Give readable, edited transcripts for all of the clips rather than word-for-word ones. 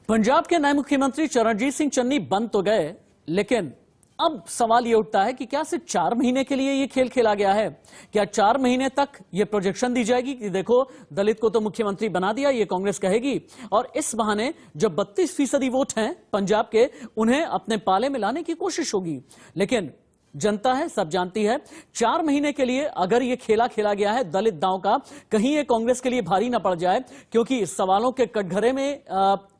पंजाब के नए मुख्यमंत्री चरणजीत सिंह चन्नी बन तो गए, लेकिन अब सवाल यह उठता है कि क्या सिर्फ 4 महीने के लिए यह खेल खेला गया है? क्या 4 महीने तक यह प्रोजेक्शन दी जाएगी कि देखो दलित को तो मुख्यमंत्री बना दिया, ये कांग्रेस कहेगी, और इस बहाने जो 32% वोट हैं पंजाब के, उन्हें अपने पाले में लाने की कोशिश होगी। लेकिन जनता है, सब जानती है, 4 महीने के लिए अगर ये खेला खेला गया है दलित दांव का, कहीं ये कांग्रेस के लिए भारी ना पड़ जाए, क्योंकि सवालों के कटघरे में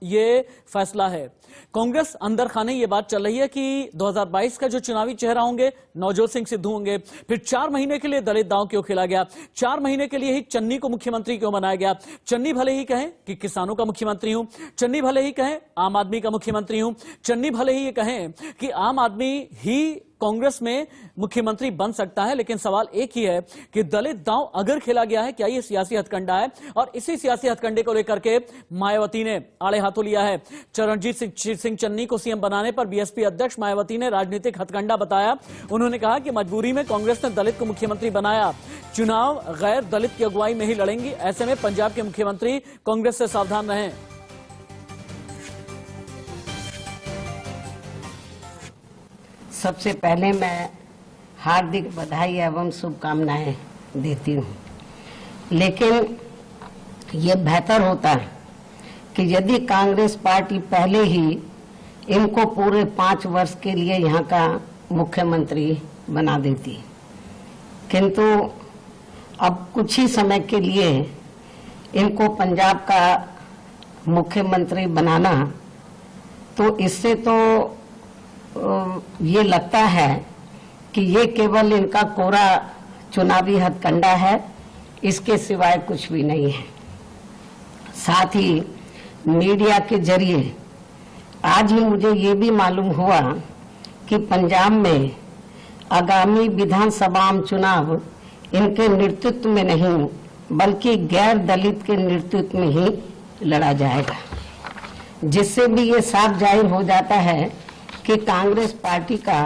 ये फैसला है। कांग्रेस अंदर खाने ये बात चल रही है कि 2022 का जो चुनावी चेहरा होंगे नवजोत सिंह सिद्धू होंगे। फिर 4 महीने के लिए दलित दांव क्यों खेला गया? 4 महीने के लिए ही चन्नी को मुख्यमंत्री क्यों बनाया गया? चन्नी भले ही कहें कि किसानों का मुख्यमंत्री हूं, चन्नी भले ही कहें आम आदमी का मुख्यमंत्री हूं, चन्नी भले ही ये कहें कि आम आदमी ही कांग्रेस में मुख्यमंत्री बन सकता है, लेकिन सवाल एक ही है कि दलित दांव अगर खेला गया है, क्या ये सियासी हथकंडा है? और इसी सियासी हथकंडे को लेकर के मायावती ने आड़े हाथों लिया है। चरणजीत सिंह चन्नी को सीएम बनाने पर बीएसपी अध्यक्ष मायावती ने राजनीतिक हथकंडा बताया। उन्होंने कहा कि मजबूरी में कांग्रेस ने दलित को मुख्यमंत्री बनाया, चुनाव गैर दलित की अगुवाई में ही लड़ेंगी, ऐसे में पंजाब के मुख्यमंत्री कांग्रेस से सावधान रहें। सबसे पहले मैं हार्दिक बधाई एवं शुभकामनाएं देती हूं, लेकिन ये बेहतर होता कि यदि कांग्रेस पार्टी पहले ही इनको पूरे 5 वर्ष के लिए यहाँ का मुख्यमंत्री बना देती, किंतु अब कुछ ही समय के लिए इनको पंजाब का मुख्यमंत्री बनाना, तो इससे तो ये लगता है कि ये केवल इनका कोरा चुनावी हथकंडा है, इसके सिवाय कुछ भी नहीं है। साथ ही मीडिया के जरिए आज ही मुझे ये भी मालूम हुआ कि पंजाब में आगामी विधानसभा चुनाव इनके नेतृत्व में नहीं बल्कि गैर दलित के नेतृत्व में ही लड़ा जाएगा, जिससे भी ये साफ जाहिर हो जाता है कि कांग्रेस पार्टी का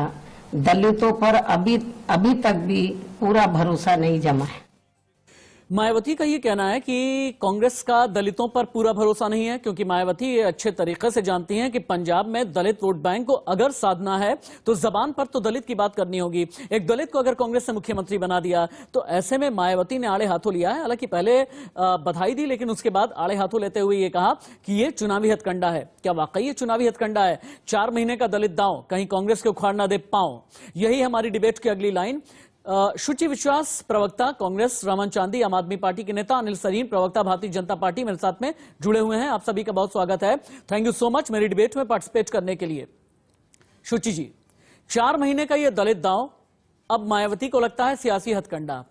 दलितों पर अभी तक भी पूरा भरोसा नहीं जमा है। मायावती का ये कहना है कि कांग्रेस का दलितों पर पूरा भरोसा नहीं है, क्योंकि मायावती ये अच्छे तरीके से जानती हैं कि पंजाब में दलित वोट बैंक को अगर साधना है तो जबान पर तो दलित की बात करनी होगी। एक दलित को अगर कांग्रेस ने मुख्यमंत्री बना दिया तो ऐसे में मायावती ने आड़े हाथों लिया है। हालांकि पहले बधाई दी, लेकिन उसके बाद आड़े हाथों लेते हुए ये कहा कि ये चुनावी हथकंडा है। क्या वाकई ये चुनावी हथकंडा है? 4 महीने का दलित दांव, कहीं कांग्रेस के उखाड़ ना दे पांव। यही हमारी डिबेट की अगली लाइन। शुचि विश्वास प्रवक्ता कांग्रेस, रमन चांदी आम आदमी पार्टी के नेता, अनिल सरीन प्रवक्ता भारतीय जनता पार्टी मेरे साथ में जुड़े हुए हैं। आप सभी का बहुत स्वागत है। थैंक यू सो मच मेरी डिबेट में पार्टिसिपेट करने के लिए। शुचि जी, 4 महीने का ये दलित दांव अब मायावती को लगता है सियासी हथकंडा।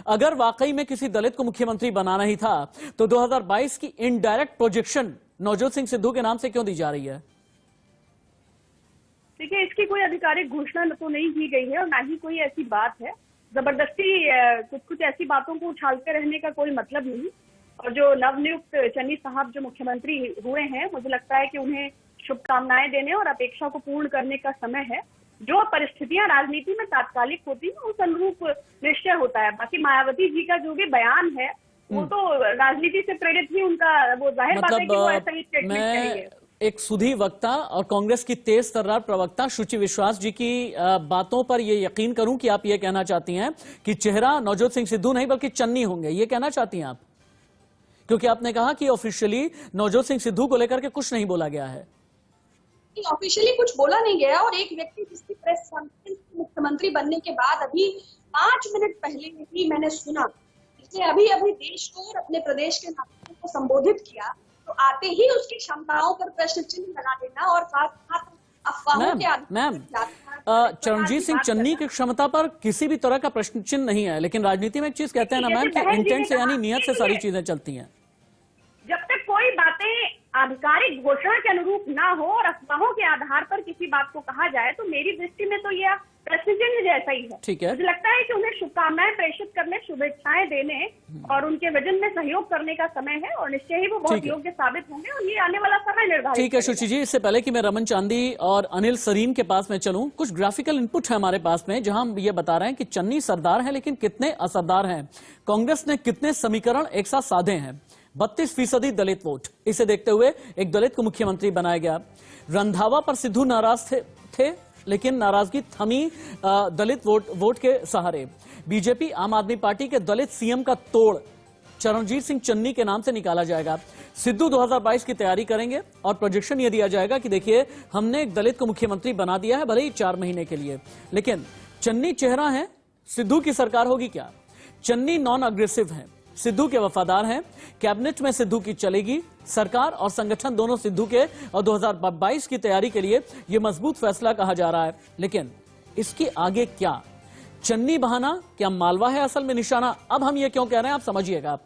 अगर वाकई में किसी दलित को मुख्यमंत्री बनाना ही था तो 2022 की इनडायरेक्ट प्रोजेक्शन नवजोत सिंह सिद्धू के नाम से क्यों दी जा रही है? देखिए, इसकी कोई आधिकारिक घोषणा तो नहीं की गई है और ना ही कोई ऐसी बात है। जबरदस्ती कुछ ऐसी बातों को उछालते रहने का कोई मतलब नहीं। और जो नवनियुक्त चन्नी साहब जो मुख्यमंत्री हुए हैं, मुझे लगता है कि उन्हें शुभकामनाएं देने और अपेक्षा को पूर्ण करने का समय है। जो परिस्थितियां राजनीति में तात्कालिक होती हैं उस अनुरूप निश्चय होता है। बाकी मायावती जी का जो भी बयान है वो तो राजनीति से प्रेरित ही उनका, वो जाहिर बात है कि वो ऐसा ही स्टेटमेंट करेंगे। एक सुधी वक्ता और कांग्रेस की तेज तर्रार प्रवक्ता शुचि विश्वास जी की बातों पर ये यकीन करूं कि आप ये कहना चाहती हैं कि चेहरा नवजोत सिंह सिद्धू नहीं बल्कि चन्नी होंगे, ये कहना चाहती हैं आप? क्योंकि आपने कहा कि ऑफिशियली नवजोत सिंह सिद्धू को लेकर के कुछ नहीं बोला गया है। ऑफिशियली कुछ बोला नहीं गया, और एक व्यक्ति जिसकी प्रेस कॉन्फ्रेंस मुख्यमंत्री बनने के बाद अभी 5 मिनट पहले ही मैंने सुना, इसने अभी देश को और अपने प्रदेश के नागरिकों को संबोधित किया, तो आते ही उसकी क्षमताओं पर प्रश्न चिन्ह लगा देना और साथ साथ अफवाहों के आधार चरणजीत सिंह चन्नी की क्षमता पर किसी भी तरह का प्रश्न चिन्ह नहीं है, लेकिन राजनीति में एक चीज कहते हैं ना मैम कि इंटेंट से यानी नियत से सारी चीजें चलती हैं। जब तक कोई बातें आधिकारिक घोषणा के अनुरूप ना हो और अफवाहों के आधार पर किसी बात को कहा जाए, तो मेरी दृष्टि में तो यह प्रश्न चिन्ह जैसा ही है। ठीक है, मुझे लगता है कि उन्हें शुभकामनाएं प्रेषित करने, शुभेच्छाएं देने और उनके विजन में सहयोग करने का समय है, और निश्चय ही वो बहुत योग्य साबित होंगे और ये आने वाला समय निर्धारित। ठीक है शुचि जी, इससे पहले कि मैं रमन चांदी और अनिल सरीन के पास में चलूं, कुछ ग्राफिकल इनपुट है हमारे पास में जहां हम ये बता रहे हैं कि चन्नी सरदार है, लेकिन कितने असरदार हैं। कांग्रेस ने कितने समीकरण एक साथ साधे हैं। 32% दलित वोट। इसे देखते हुए एक दलित को मुख्यमंत्री बनाया गया। रंधावा पर सिद्धू नाराज थे लेकिन नाराजगी थमी दलित वोट के सहारे। बीजेपी आम आदमी पार्टी के दलित सीएम का तोड़ चरणजीत सिंह चन्नी के नाम से निकाला जाएगा। सिद्धू 2022 की तैयारी करेंगे और प्रोजेक्शन यह दिया जाएगा कि देखिए हमने एक दलित को मुख्यमंत्री बना दिया है, भले ही 4 महीने के लिए, लेकिन चन्नी चेहरा है, सिद्धू की सरकार होगी क्या? चन्नी नॉन अग्रेसिव है, सिद्धू के वफादार हैं, कैबिनेट में सिद्धू की चलेगी, सरकार और संगठन दोनों सिद्धू के, और 2022 की तैयारी के लिए यह मजबूत फैसला कहा जा रहा है। लेकिन इसके आगे क्या? चन्नी बहाना, क्या मालवा है असल में निशाना? अब हम ये क्यों कह रहे हैं आप समझिएगा।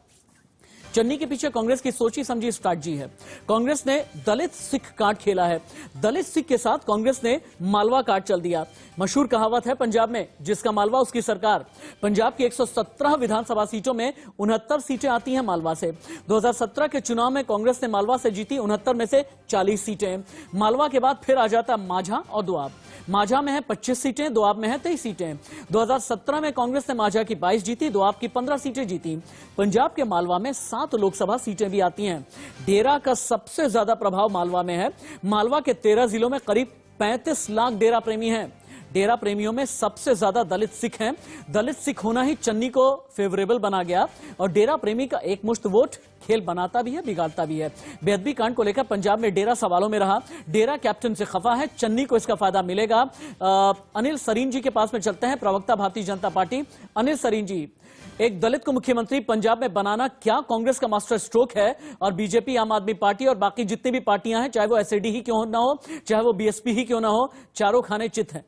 चन्नी के पीछे कांग्रेस की सोची समझी स्ट्रैटेजी है। कांग्रेस ने दलित सिख कार्ड खेला है, दलित सिख के साथ कांग्रेस ने मालवा कार्ड चल दिया। मशहूर कहावत है पंजाब में, जिसका मालवा उसकी सरकार। पंजाब की 117 विधानसभा सीटों में 69 सीटें आती हैं मालवा से। 2017 के चुनाव में कांग्रेस ने मालवा से जीती 69 में से 40 सीटें। मालवा के बाद फिर आ जाता माझा और दोआब। माझा में है 25 सीटें, दोआब में है 23 सीटें। 2017 में कांग्रेस ने माझा की 22 जीती, दोआब की 15 सीटें जीती। पंजाब के मालवा में 7 लोकसभा सीटें भी आती हैं। डेरा का सबसे ज्यादा प्रभाव मालवा में है। मालवा के 13 जिलों में करीब 35 लाख डेरा प्रेमी हैं। डेरा प्रेमियों में सबसे ज्यादा दलित सिख हैं। दलित सिख होना ही चन्नी को फेवरेबल बना गया और डेरा प्रेमी का एक मुश्त वोट खेल बनाता भी है, बिगाड़ता भी है। बेअदबी कांड को लेकर पंजाब में डेरा सवालों में रहा। डेरा कैप्टन से खफा है, चन्नी को इसका फायदा मिलेगा। अनिल सरीन जी के पास में चलते हैं, प्रवक्ता भारतीय जनता पार्टी। अनिल सरीन जी, एक दलित को मुख्यमंत्री पंजाब में बनाना क्या कांग्रेस का मास्टर स्ट्रोक है? और बीजेपी, आम आदमी पार्टी और बाकी जितनी भी पार्टियां हैं, चाहे वो एसएडी ही क्यों ना हो, चाहे वो बीएसपी ही क्यों ना हो, चारों खाने चित हैं।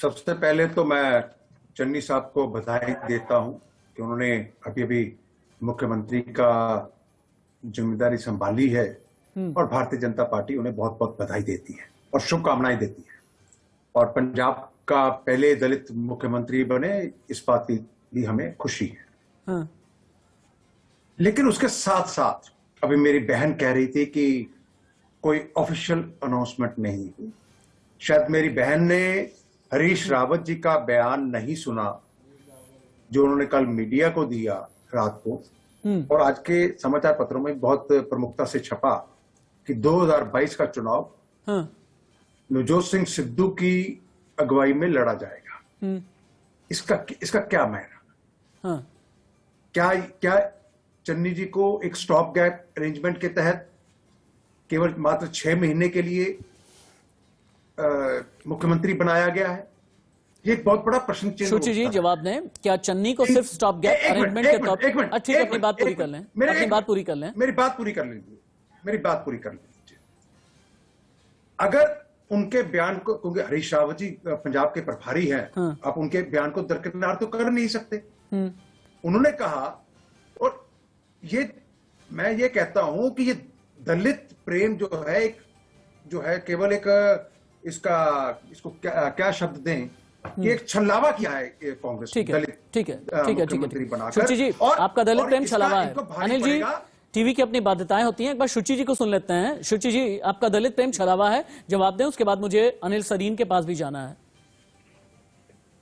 सबसे पहले तो मैं चन्नी साहब को बधाई देता हूं कि उन्होंने अभी अभी मुख्यमंत्री का जिम्मेदारी संभाली है और भारतीय जनता पार्टी उन्हें बहुत बहुत बधाई देती है और शुभकामनाएं देती है। और पंजाब का पहले दलित मुख्यमंत्री बने, इस बात की भी हमें खुशी है। हाँ। लेकिन उसके साथ साथ अभी मेरी बहन कह रही थी कि कोई ऑफिशियल अनाउंसमेंट नहीं हुई। शायद मेरी बहन ने हरीश रावत जी का बयान नहीं सुना जो उन्होंने कल मीडिया को दिया रात को, और आज के समाचार पत्रों में बहुत प्रमुखता से छपा कि 2022 का चुनाव नवजोत सिंह सिद्धू की अगुवाई में लड़ा जाएगा। इसका क्या मायना? क्या चन्नी जी को एक स्टॉप गैप अरेंजमेंट के तहत केवल मात्र 6 महीने के लिए मुख्यमंत्री बनाया गया है? ये एक बहुत बड़ा प्रश्न चिन्ह। शुचि जी जवाब दें, क्या चन्नी को सिर्फ स्टॉप गैप अरेंजमेंट के तौर पर? ठीक है, अपनी बात पूरी कर लें, अपनी बात पूरी कर लें। मेरी बात पूरी कर लीजिए। अगर उनके बयान को, क्योंकि हरीश रावत जी पंजाब के प्रभारी हैं, आप उनके बयान को दरकिनार तो कर नहीं सकते। उन्होंने कहा, और मैं ये कहता हूं कि ये दलित प्रेम जो है केवल एक इसको क्या शब्द दें कि एक छलावा किया है कांग्रेस। ठीक है। शुचि जी, आपका दलित प्रेम छलावा है। अनिल जी, टीवी की अपनी बाध्यताएं होती हैं, एक बार शुचि जी को सुन लेते हैं। शुचि जी, आपका दलित प्रेम छलावा है, जवाब दें, उसके बाद मुझे अनिल सरीन के पास भी जाना है।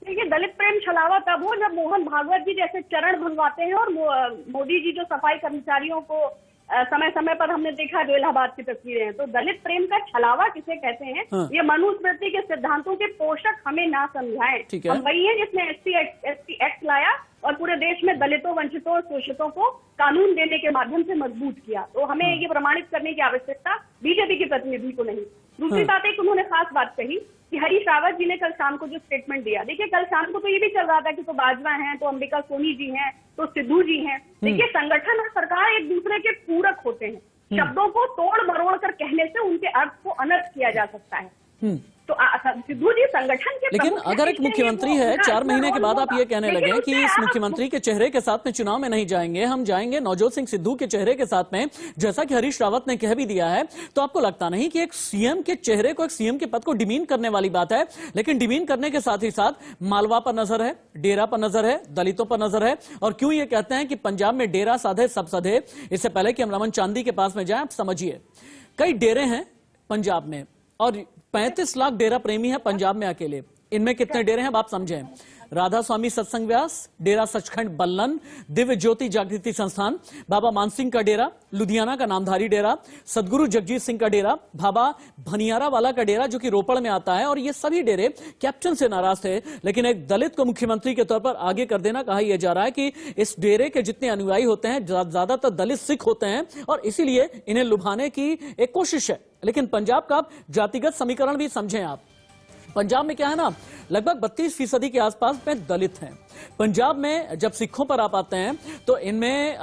देखिए, दलित प्रेम छलावा तब हो जब मोहन भागवत जी जैसे चरण भंगवाते हैं और मोदी जी जो सफाई कर्मचारियों को समय समय पर हमने देखा जो इलाहाबाद की तस्वीरें हैं। तो दलित प्रेम का छलावा किसे कहते हैं? ये मनुस्मृति के सिद्धांतों के पोषक हमें ना समझाएं। हम वही है जिसने एसटी एक्ट लाया और पूरे देश में दलितों, वंचितों और शोषितों को कानून देने के माध्यम से मजबूत किया। तो हमें ये प्रमाणित करने की आवश्यकता बीजेपी के प्रतिनिधि को नहीं। दूसरी बात, एक उन्होंने खास बात कही कि हरीश रावत जी ने कल शाम को जो स्टेटमेंट दिया, देखिए कल शाम को तो ये भी चल रहा था कि तो बाजवा हैं, तो अंबिका सोनी जी हैं, तो सिद्धू जी हैं। देखिए, संगठन और सरकार एक दूसरे के पूरक होते हैं। शब्दों को तोड़ मरोड़ कर कहने से उनके अर्थ को अनर्थ किया जा सकता है। तो सिद्धू जी संगठन के, लेकिन अगर एक मुख्यमंत्री है 4 महीने के बाद आप ये कहने लगे कि इस मुख्यमंत्री के चेहरे के साथ में चुनाव में नहीं जाएंगे, हम जाएंगे नवजोत सिंह सिद्धू के चेहरे के साथ में, जैसा कि हरीश रावत ने कह भी दिया है, तो आपको लगता नहीं कि एक सीएम के चेहरे को, एक सीएम के पद को डिमीन करने वाली बात है? लेकिन डिमीन करने के साथ ही साथ मालवा पर नजर है, डेरा पर नजर है, दलितों पर नजर है। और क्यों ये कहते हैं कि पंजाब में डेरा साधे सब सधे? इससे पहले कि हम रमन चांदी के पास में जाएं, आप समझिए, कई डेरे हैं पंजाब में और 35 लाख डेरा प्रेमी है पंजाब में अकेले। इनमें कितने डेरे हैं आप समझें। राधा स्वामी सत्संग व्यास, डेरा सचखंड बल्लन, दिव्य ज्योति जागृति संस्थान, बाबा मानसिंह का डेरा, लुधियाना का नामधारी डेरा, सदगुरु जगजीत सिंह का डेरा, बाबा भनियारा वाला का डेरा जो कि रोपड़ में आता है। और ये सभी डेरे कैप्टन से नाराज थे, लेकिन एक दलित को मुख्यमंत्री के तौर पर आगे कर देना कहा यह जा रहा है कि इस डेरे के जितने अनुयायी होते हैं ज्यादातर दलित सिख होते हैं और इसीलिए इन्हें लुभाने की एक कोशिश है। लेकिन पंजाब का जातिगत समीकरण भी समझें आप। पंजाब में क्या है ना, लगभग 32% के आसपास में दलित हैं। पंजाब में जब सिखों पर आप आते हैं तो इनमें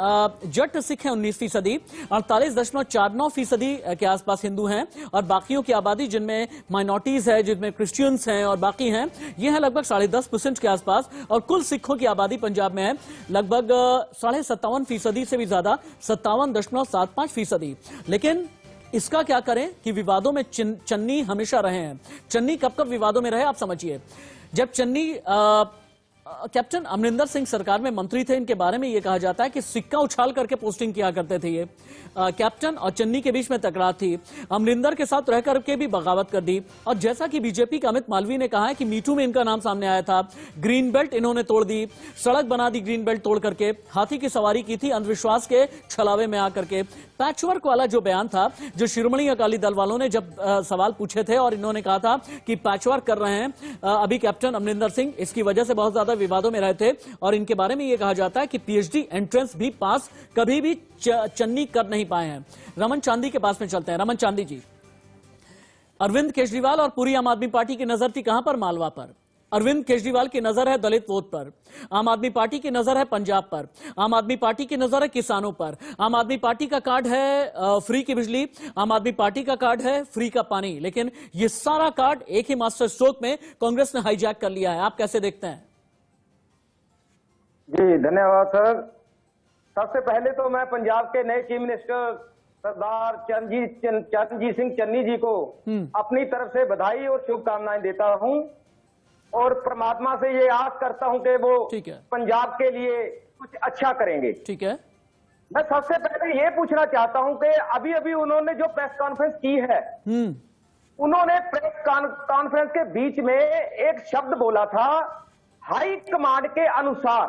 जट सिख हैं 19%, 48.49% के आसपास हिंदू हैं और बाकियों की आबादी जिनमें माइनॉरिटीज है, जिनमें क्रिश्चियंस हैं और बाकी हैं, ये है लगभग 10.5% के आसपास। और कुल सिखों की आबादी पंजाब में है लगभग 57.5% से भी ज्यादा, 57.75%। लेकिन इसका क्या करें कि विवादों में चन्नी हमेशा रहे हैं। चन्नी कब कब विवादों में रहे आप समझिए। जब चन्नी कैप्टन अमरिंदर सिंह सरकार में मंत्री थे, इनके बारे में यह कहा जाता है कि सिक्का उछाल करके पोस्टिंग किया करते थे। ये कैप्टन और चन्नी के बीच में तकरार थी, अमरिंदर के साथ रह करके भी बगावत कर दी। और जैसा कि बीजेपी का अमित मालवीय ने कहा है कि मीटू में इनका नाम सामने आया था, ग्रीन बेल्ट इन्होंने तोड़ दी, सड़क बना दी ग्रीन बेल्ट तोड़ करके, हाथी की सवारी की थी अंधविश्वास के छलावे में आकर के। पैचवर्क वाला जो बयान था, जो शिरोमणि अकाली दल वालों ने जब सवाल पूछे थे और इन्होंने कहा था कि पैचवर्क कर रहे हैं अभी कैप्टन अमरिंदर सिंह, इसकी वजह से बहुत ज्यादा विवादों में रहे थे। और इनके बारे में यह कहा जाता है कि पीएचडी एंट्रेंस भी पास कभी भी चन्नी कर नहीं पाए हैं। रमन चांदी के पास में चलते हैं। रमन चांदी जी, अरविंद केजरीवाल और पूरी आम आदमी पार्टी की नजर थी कहां पर? मालवा पर। अरविंद केजरीवाल की नजर है दलित वोट पर, आम आदमी पार्टी की नजर है पंजाब पर, आम आदमी पार्टी की नजर है किसानों पर, आम आदमी पार्टी का कार्ड है फ्री की बिजली, आम आदमी पार्टी का कार्ड है फ्री का पानी। लेकिन ये सारा कार्ड एक ही मास्टर स्ट्रोक में कांग्रेस ने हाईजैक कर लिया है। आप कैसे देखते हैं? जी धन्यवाद सर। सबसे पहले तो मैं पंजाब के नए चीफ मिनिस्टर सरदार चरणजीत सिंह चन्नी जी को अपनी तरफ से बधाई और शुभकामनाएं देता हूं और परमात्मा से ये आस करता हूं कि वो पंजाब के लिए कुछ अच्छा करेंगे। ठीक है। मैं सबसे पहले ये पूछना चाहता हूं कि अभी अभी उन्होंने जो प्रेस कॉन्फ्रेंस की है, उन्होंने प्रेस कॉन्फ्रेंस के बीच में एक शब्द बोला था, हाई कमांड के अनुसार।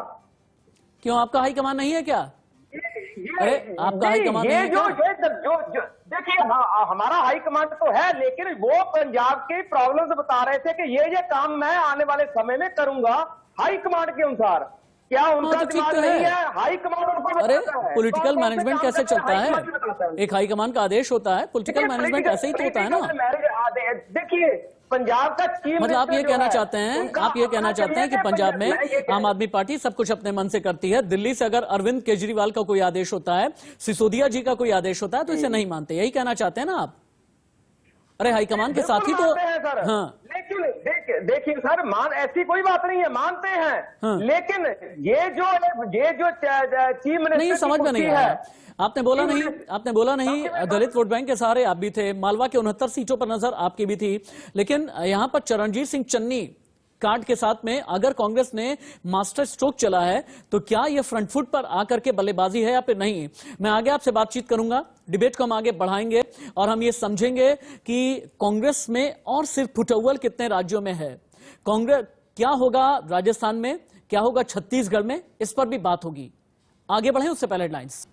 क्यों, आपका हाई कमांड नहीं है क्या? अरे आपका हाई कमांड नहीं है क्या? देखिए हमारा हाई कमांड तो है, लेकिन वो पंजाब की प्रॉब्लम्स बता रहे थे कि ये काम मैं आने वाले समय में करूंगा हाई कमांड के अनुसार। क्या उनका दिमाग नहीं है? High command. अरे पॉलिटिकल मैनेजमेंट कैसे चलता है? एक हाई कमांड का आदेश होता है, पॉलिटिकल मैनेजमेंट ऐसे ही तो होता है ना। देखिए पंजाब का मतलब आप ये कहना चाहते हैं, आप ये कहना चाहते हैं कि पंजाब में आम आदमी पार्टी सब कुछ अपने मन से करती है। दिल्ली से अगर अरविंद केजरीवाल का कोई आदेश होता है, सिसोदिया जी का कोई आदेश होता है तो इसे नहीं मानते, यही कहना चाहते हैं ना आप? अरे हाईकमान के साथ ही तो हाँ। लेकिन देखिए सर, ऐसी कोई बात नहीं है, मानते हैं हाँ। लेकिन ये जो चीफ मिनिस्टर नहीं समझ में नहीं आया। आपने बोला नहीं दलित वोट बैंक के सहारे आप भी थे, मालवा के 69 सीटों पर नजर आपकी भी थी, लेकिन यहां पर चरणजीत सिंह चन्नी कार्ड के साथ में अगर कांग्रेस ने मास्टर स्ट्रोक चला है तो क्या यह फ्रंट फुट पर आकर के बल्लेबाजी है या फिर नहीं? मैं आगे आपसे बातचीत करूंगा, डिबेट को हम आगे बढ़ाएंगे और हम ये समझेंगे कि कांग्रेस में और सिर्फ फुटअव्वल कितने राज्यों में है, कांग्रेस क्या होगा राजस्थान में, क्या होगा छत्तीसगढ़ में, इस पर भी बात होगी। आगे बढ़े उससे पहले हेडलाइंस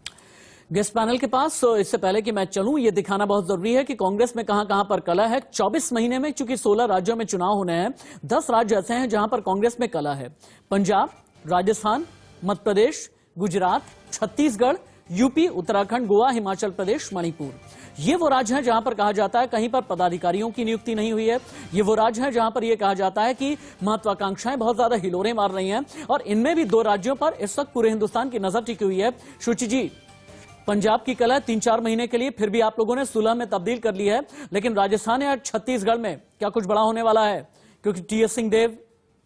गेस्ट पैनल के पास। तो इससे पहले कि मैं चलूं, यह दिखाना बहुत जरूरी है कि कांग्रेस में कहां पर कला है। 24 महीने में चूंकि 16 राज्यों में चुनाव होने हैं, 10 राज्य ऐसे हैं जहां पर कांग्रेस में कला है। पंजाब, राजस्थान, मध्य प्रदेश, गुजरात, छत्तीसगढ़, यूपी, उत्तराखंड, गोवा, हिमाचल प्रदेश, मणिपुर। ये वो राज्य हैं जहां पर कहा जाता है कहीं पर पदाधिकारियों की नियुक्ति नहीं हुई है। ये वो राज्य हैं जहां पर यह कहा जाता है कि महत्वाकांक्षाएं बहुत ज्यादा हिलोरें मार रही हैं और इनमें भी 2 राज्यों पर इस वक्त पूरे हिंदुस्तान की नजर टिकी हुई है। शुचि जी, पंजाब की कला 3-4 महीने के लिए फिर भी आप लोगों ने सुलह में तब्दील कर ली है, लेकिन राजस्थान या छत्तीसगढ़ में क्या कुछ बड़ा होने वाला है? क्योंकि टीएस सिंहदेव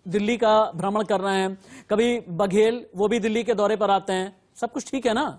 दिल्ली का भ्रमण कर रहे हैं, कभी बघेल वो भी दिल्ली के दौरे पर आते हैं, सब कुछ ठीक है ना?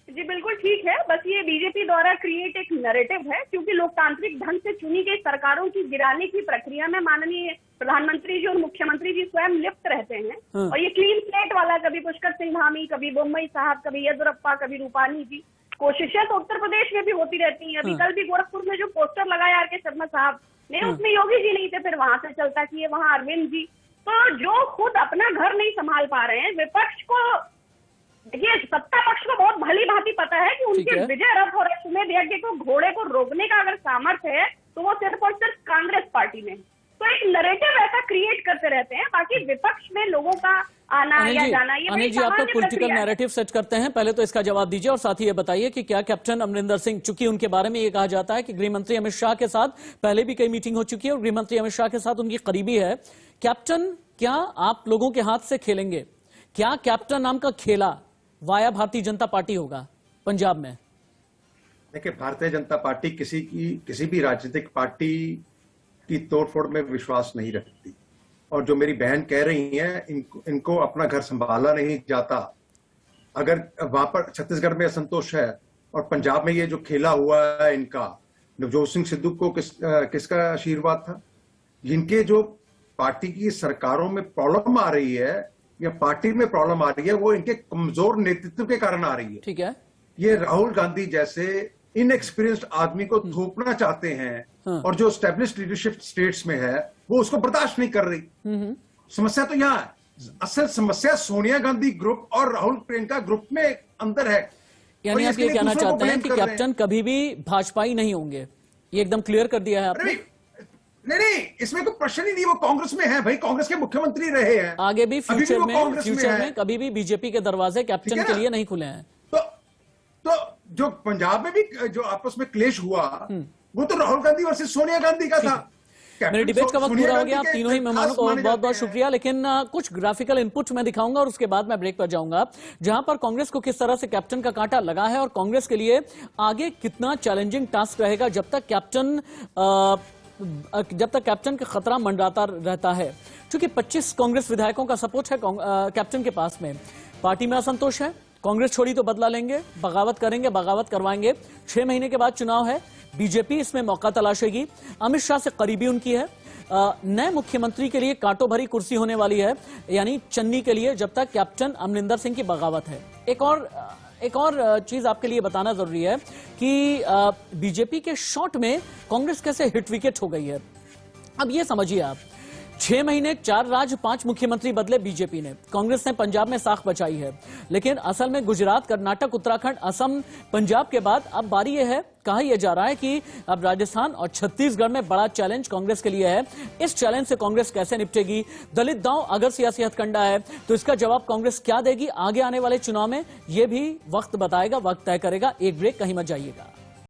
जी बिल्कुल ठीक है, बस ये बीजेपी द्वारा क्रिएट एक नैरेटिव है, क्योंकि लोकतांत्रिक ढंग से चुनी गई सरकारों की गिराने की प्रक्रिया में माननीय प्रधानमंत्री जी और मुख्यमंत्री जी स्वयं लिप्त रहते हैं। और ये क्लीन स्लेट वाला, कभी पुष्कर सिंह धामी, कभी बोम्मई साहब, कभी येदुरप्पा, कभी रूपानी जी, कोशिशें तो उत्तर प्रदेश में भी होती रहती हैं। अभी कल भी गोरखपुर में जो पोस्टर लगाया आर के शर्मा साहब ने, उसमें योगी जी नहीं थे, फिर वहां से चलता कि ये वहां अरविंद जी, तो जो खुद अपना घर नहीं संभाल पा रहे हैं, विपक्ष को, देखिए सत्ता पक्ष को बहुत भली भांति पता है कि उनके विजय रथ और सुमेध यज्ञ को, घोड़े को रोकने का अगर सामर्थ्य है तो वो सिर्फ और सिर्फ कांग्रेस पार्टी में। तो एक नैरेटिव ऐसा क्रिएट करते रहते हैं, बाकी विपक्ष में लोगों का आना या जाना ये अनिल जी, आप तो पॉलिटिकल नैरेटिव सेट करते हैं, पहले तो इसका जवाब दीजिए और साथ ही ये बताइए कि क्या कैप्टन अमरिंदर सिंह, चूंकि उनके बारे में ये कहा जाता है कि गृहमंत्री अमित शाह के साथ पहले भी कई मीटिंग हो चुकी है और गृहमंत्री अमित शाह के साथ उनकी करीबी है, कैप्टन क्या आप लोगों के हाथ से खेलेंगे? क्या कैप्टन नाम का खेला वाया भारतीय जनता पार्टी होगा पंजाब में? देखिए, भारतीय जनता पार्टी किसी भी राजनीतिक पार्टी की तोड़फोड़ में विश्वास नहीं रखती, और जो मेरी बहन कह रही है, इनको अपना घर संभाला नहीं जाता। अगर वहां पर छत्तीसगढ़ में असंतोष है और पंजाब में ये जो खेला हुआ है इनका, नवजोत सिंह सिद्धू को किसका आशीर्वाद था? जिनके जो पार्टी की सरकारों में प्रॉब्लम आ रही है या पार्टी में प्रॉब्लम आ रही है, वो इनके कमजोर नेतृत्व के कारण आ रही है। ठीक है, ये राहुल गांधी जैसे इनएक्सपीरियंस्ड आदमी को थोपना चाहते हैं, और जो एस्टेब्लिश्ड लीडरशिप स्टेट्स में है वो उसको बर्दाश्त नहीं कर रही। समस्या तो यहाँ है, असल समस्या सोनिया गांधी ग्रुप और राहुल प्रियंका ग्रुप में अंदर है। यानी आप ये कहना चाहते हैं कि कैप्टन कभी भी भाजपाई नहीं होंगे, ये एकदम क्लियर कर दिया है आपने? नहीं, इसमें कोई प्रश्न ही नहीं। वो कांग्रेस में है भाई, कांग्रेस के मुख्यमंत्री रहे हैं, आगे भी फ्यूचर में कभी भी बीजेपी के दरवाजे कैप्टन के लिए नहीं खुले हैं। तो जो पंजाब में भी जो आपस में क्लेश हुआ, वो तो राहुल गांधी वर्सेस सोनिया गांधी का था। मेरे डिबेट का वक्त पूरा हो गया। आप तीनों ही मेहमानों को बहुत बहुत शुक्रिया, लेकिन कुछ ग्राफिकल इनपुट मैं दिखाऊंगा और उसके बाद मैं ब्रेक पर जाऊंगा, जहां पर कांग्रेस को किस तरह से कैप्टन का कांटा लगा है और कांग्रेस के लिए आगे कितना चैलेंजिंग टास्क रहेगा जब तक कैप्टन का खतरा मंडराता रहता है। क्योंकि 25 कांग्रेस विधायकों का सपोर्ट है कैप्टन के पास में, पार्टी में असंतोष है, कांग्रेस छोड़ी तो बदला लेंगे, बगावत करेंगे, बगावत करवाएंगे। 6 महीने के बाद चुनाव है, बीजेपी इसमें मौका तलाशेगी, अमित शाह से करीबी उनकी है, नए मुख्यमंत्री के लिए कांटों भरी कुर्सी होने वाली है, यानी चन्नी के लिए, जब तक कैप्टन अमरिंदर सिंह की बगावत है। एक और चीज आपके लिए बताना जरूरी है कि बीजेपी के शॉट में कांग्रेस कैसे हिट विकेट हो गई है। अब ये समझिए आप, 6 महीने 4 राज्य 5 मुख्यमंत्री बदले बीजेपी ने, कांग्रेस ने पंजाब में साख बचाई है, लेकिन असल में गुजरात, कर्नाटक, उत्तराखंड, असम, पंजाब के बाद अब बारी यह है, कहा यह जा रहा है कि अब राजस्थान और छत्तीसगढ़ में बड़ा चैलेंज कांग्रेस के लिए है। इस चैलेंज से कांग्रेस कैसे निपटेगी? दलित दांव अगर सियासी हथकंडा है तो इसका जवाब कांग्रेस क्या देगी आगे आने वाले चुनाव में, यह भी वक्त बताएगा, वक्त तय करेगा। एक ब्रेक, कहीं मत जाइएगा।